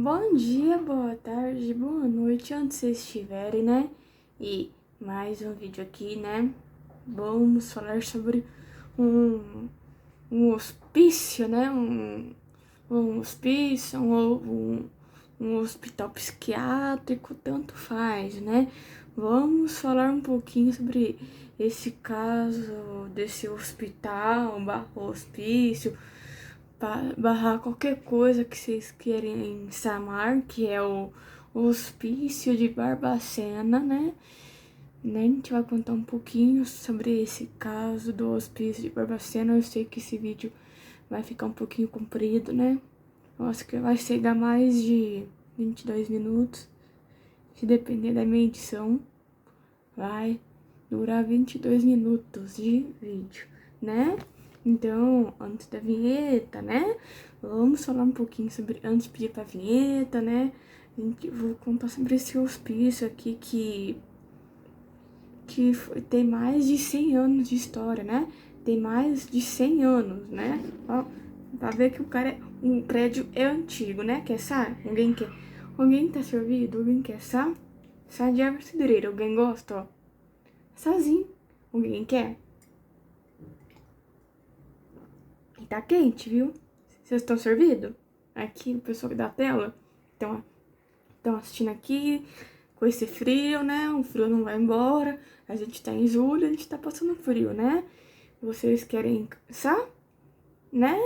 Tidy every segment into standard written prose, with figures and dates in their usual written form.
Bom dia, boa tarde, boa noite, onde vocês estiverem, né? E mais um vídeo aqui, né? Vamos falar sobre um, um hospício, né? Um hospício, um hospital psiquiátrico, tanto faz, né? Vamos falar um pouquinho sobre esse caso desse hospital, barra hospício, barrar qualquer coisa que vocês querem chamar, que é o Hospício de Barbacena, né? A gente vai contar um pouquinho sobre esse caso do Hospício de Barbacena. Eu sei que esse vídeo vai ficar um pouquinho comprido, né? Eu acho que vai chegar mais de 22 minutos. Se depender da minha edição, vai durar 22 minutos de vídeo, né? Então, antes da vinheta, né? Vamos falar um pouquinho sobre, antes de pedir pra vinheta, né? Vou contar sobre esse hospício aqui tem mais de 100 anos de história, né? Tem mais de 100 anos, né? Ó, pra ver que o prédio é antigo, né? Quer saber? Alguém tá servido? Alguém quer saber? Chá de erva cidreira, alguém gosta, ó? Sozinho. Alguém quer? E tá quente, viu? Vocês estão servidos? Aqui, o pessoal da tela estão assistindo aqui com esse frio, né? O frio não vai embora. A gente tá em julho, a gente tá passando frio, né? Vocês querem chá, né?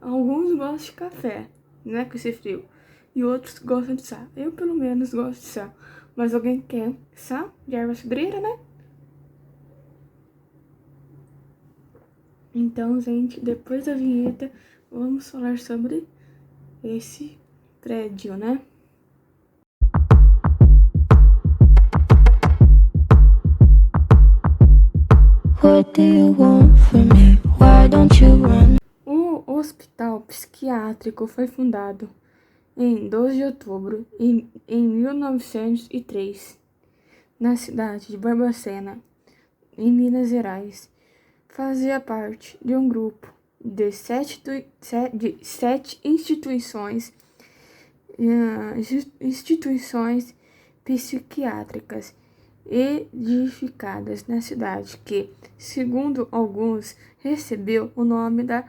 Alguns gostam de café, né? Com esse frio. E outros gostam de chá. Eu, pelo menos, gosto de chá. Mas alguém quer chá de erva cidreira, né? Então, gente, depois da vinheta, vamos falar sobre esse prédio, né? What do you want from me? Why don't you run? O hospital psiquiátrico foi fundado em 12 de outubro em 1903, na cidade de Barbacena, em Minas Gerais. Fazia parte de um grupo de sete instituições psiquiátricas edificadas na cidade, que, segundo alguns, recebeu o nome da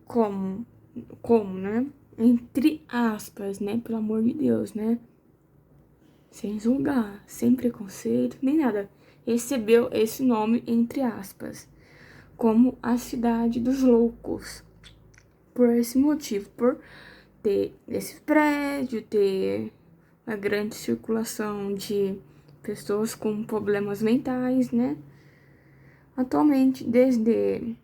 como, né? Entre aspas, né? Pelo amor de Deus, né? Sem julgar, sem preconceito, nem nada. Recebeu esse nome, entre aspas, como a cidade dos loucos. Por esse motivo, por ter esse prédio, ter uma grande circulação de pessoas com problemas mentais, né? Atualmente, desde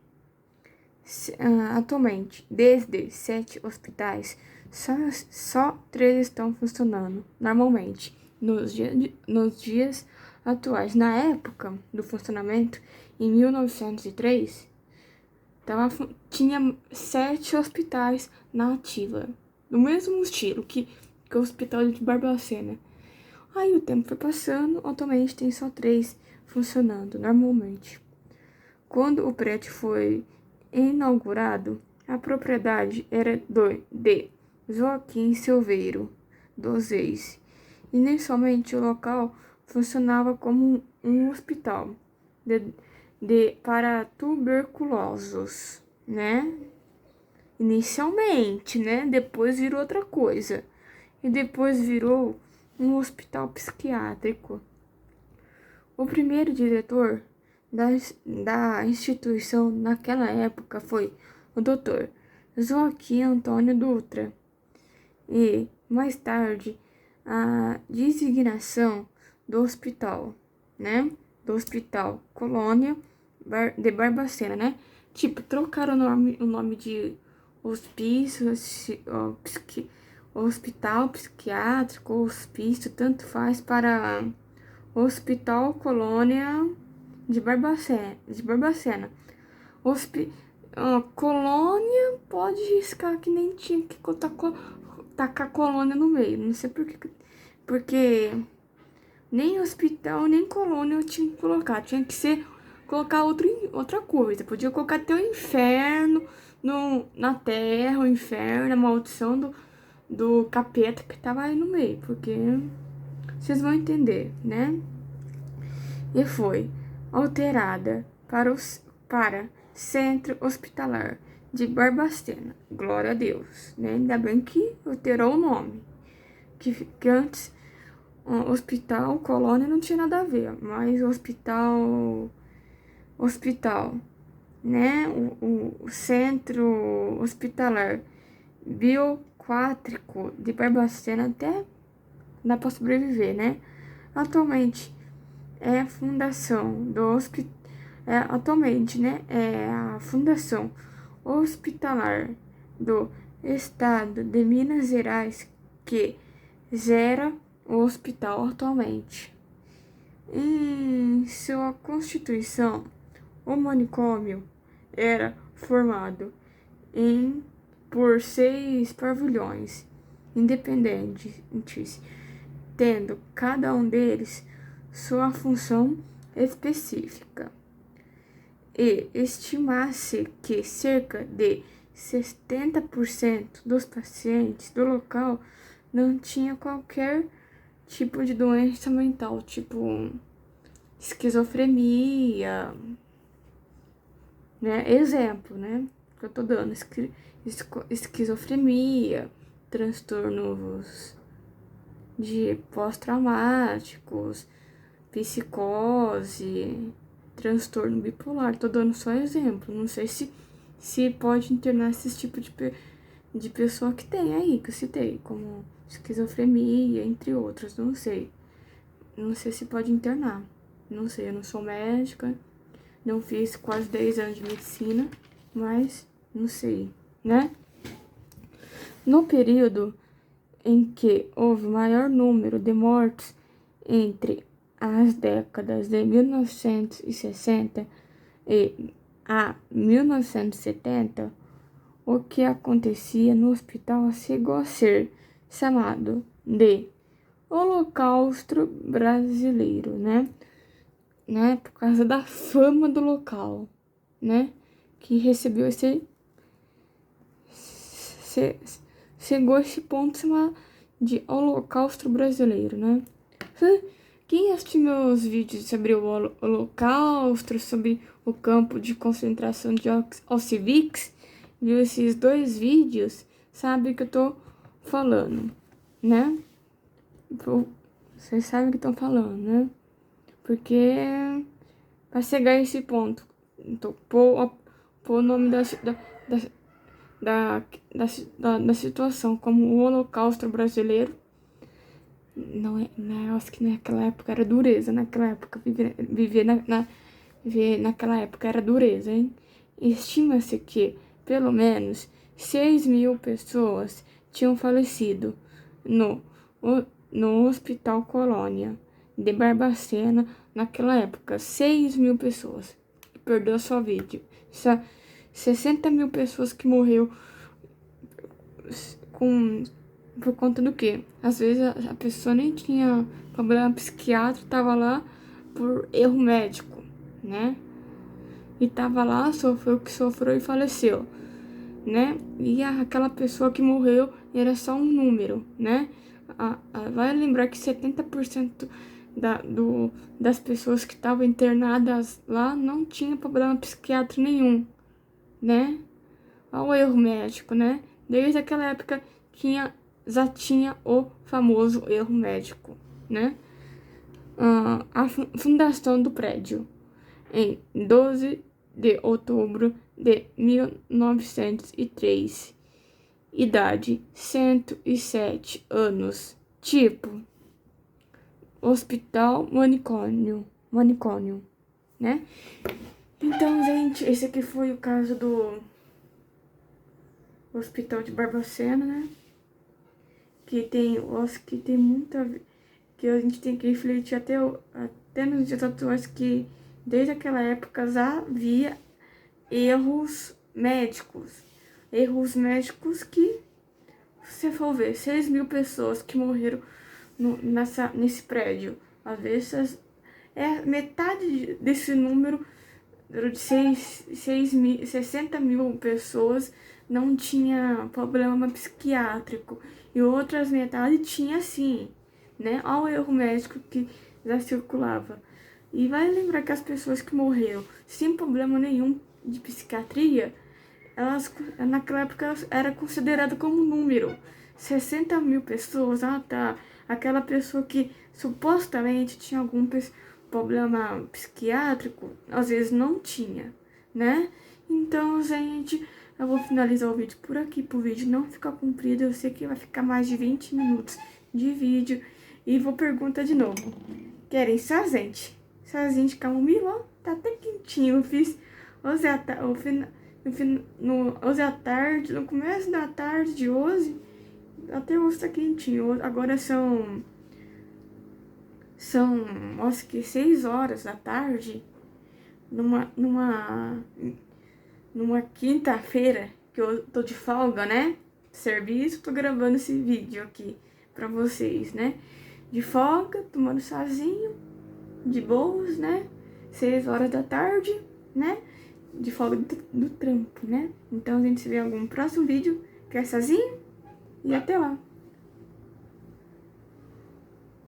7 hospitais, só 3 estão funcionando normalmente nos dias atuais. Na época do funcionamento, em 1903, tinha 7 hospitais na ativa, do mesmo estilo que o Hospital de Barbacena. Aí o tempo foi passando, atualmente tem só 3 funcionando normalmente. Quando o prédio foi inaugurado, a propriedade era de Joaquim Silveiro dos Reis, e inicialmente o local funcionava como um hospital para tuberculosos, né? Inicialmente, né? Depois virou outra coisa. E depois virou um hospital psiquiátrico. O primeiro diretor da instituição naquela época foi o Dr. Joaquim Antônio Dutra, e mais tarde a designação do hospital, né? Do Hospital Colônia de Barbacena, né? Tipo, trocaram o nome de hospício, hospital psiquiátrico, hospício, tanto faz, para Hospital Colônia de Barbacena. Colônia pode riscar, que nem tinha que tacar colônia no meio. Não sei porque nem hospital, nem colônia eu tinha que colocar. Tinha que colocar outra coisa. Podia colocar até o inferno na terra, o inferno, a maldição do capeta que tava aí no meio, porque vocês vão entender, né? E foi alterada para Centro Hospitalar de Barbacena. Glória a Deus, né? Ainda bem que alterou o nome, que antes Hospital Colônia não tinha nada a ver, mas hospital, né? O Centro Hospitalar Bioquátrico de Barbacena até dá para sobreviver, né? Atualmente é a fundação do hospital. Atualmente, né, é a Fundação Hospitalar do Estado de Minas Gerais que gera o hospital atualmente. Em sua constituição, o manicômio era formado por 6 pavilhões independentes, tendo cada um deles sua função específica. E estima-se que cerca de 70% dos pacientes do local não tinha qualquer tipo de doença mental, tipo esquizofrenia, né? Exemplo, né? Que eu tô dando, esquizofrenia, transtornos de pós-traumáticos, psicose, transtorno bipolar. Tô dando só exemplo. Não sei se pode internar esse tipo de pessoa que tem aí, que eu citei, como esquizofrenia, entre outras. Não sei. Não sei se pode internar. Não sei, eu não sou médica, não fiz quase 10 anos de medicina, mas não sei, né? No período em que houve maior número de mortes entre as décadas de 1960 e a 1970, o que acontecia no hospital chegou a ser chamado de Holocausto Brasileiro, né? Por causa da fama do local, né? Que recebeu chegou a esse ponto chamado de Holocausto Brasileiro, né? Quem assistiu meus vídeos sobre o Holocausto, sobre o campo de concentração de Auschwitz, viu esses 2 vídeos, sabe o que eu tô falando, né? Vocês sabem o que estão falando, né? Porque para chegar a esse ponto, então, pôr o nome da situação como o Holocausto Brasileiro, acho que naquela época era dureza, viver naquela época era dureza, hein? Estima-se que pelo menos 6.000 pessoas tinham falecido no Hospital Colônia de Barbacena naquela época. 6.000 pessoas que perdeu a sua vida. 60.000 pessoas que morreu por conta do quê? Às vezes a pessoa nem tinha problema psiquiátrico, tava lá por erro médico, né? E tava lá, sofreu o que sofreu e faleceu, né? E aquela pessoa que morreu era só um número, né? Vai lembrar que 70% das pessoas que estavam internadas lá não tinha problema psiquiátrico nenhum, né? Olha o erro médico, né? Desde aquela época já tinha o famoso erro médico, né? A fundação do prédio em 12 de outubro de 1903, idade 107 anos, tipo hospital manicômio, né? Então, gente, esse aqui foi o caso do Hospital de Barbacena, né? Que tem muita, que a gente tem que refletir até nos dias atuais, que desde aquela época já havia erros médicos que, se você for ver, 6.000 pessoas que morreram nesse prédio. Às vezes metade desse número de 60.000 pessoas não tinha problema psiquiátrico e outras metades tinha sim, né? Olha o erro médico que já circulava. E vai lembrar que as pessoas que morreram sem problema nenhum de psiquiatria, elas naquela época era considerada como número. 60 mil pessoas, tá. Aquela pessoa que supostamente tinha algum problema psiquiátrico, às vezes não tinha, né? Então, gente, eu vou finalizar o vídeo por aqui, pro vídeo não ficar comprido. Eu sei que vai ficar mais de 20 minutos de vídeo. E vou perguntar de novo. Querem sazente? Sazente de camomila, ó, tá até quentinho. Eu fiz hoje à tarde, no começo da tarde de hoje. Até hoje tá quentinho. Agora são, acho que 6 horas da tarde. Numa quinta-feira, que eu tô de folga, né? Serviço, tô gravando esse vídeo aqui pra vocês, né? De folga, tomando chazinho, de boas, né? 6 horas da tarde, né? De folga do trampo, né? Então a gente se vê em algum próximo vídeo. Quer chazinho? E até lá!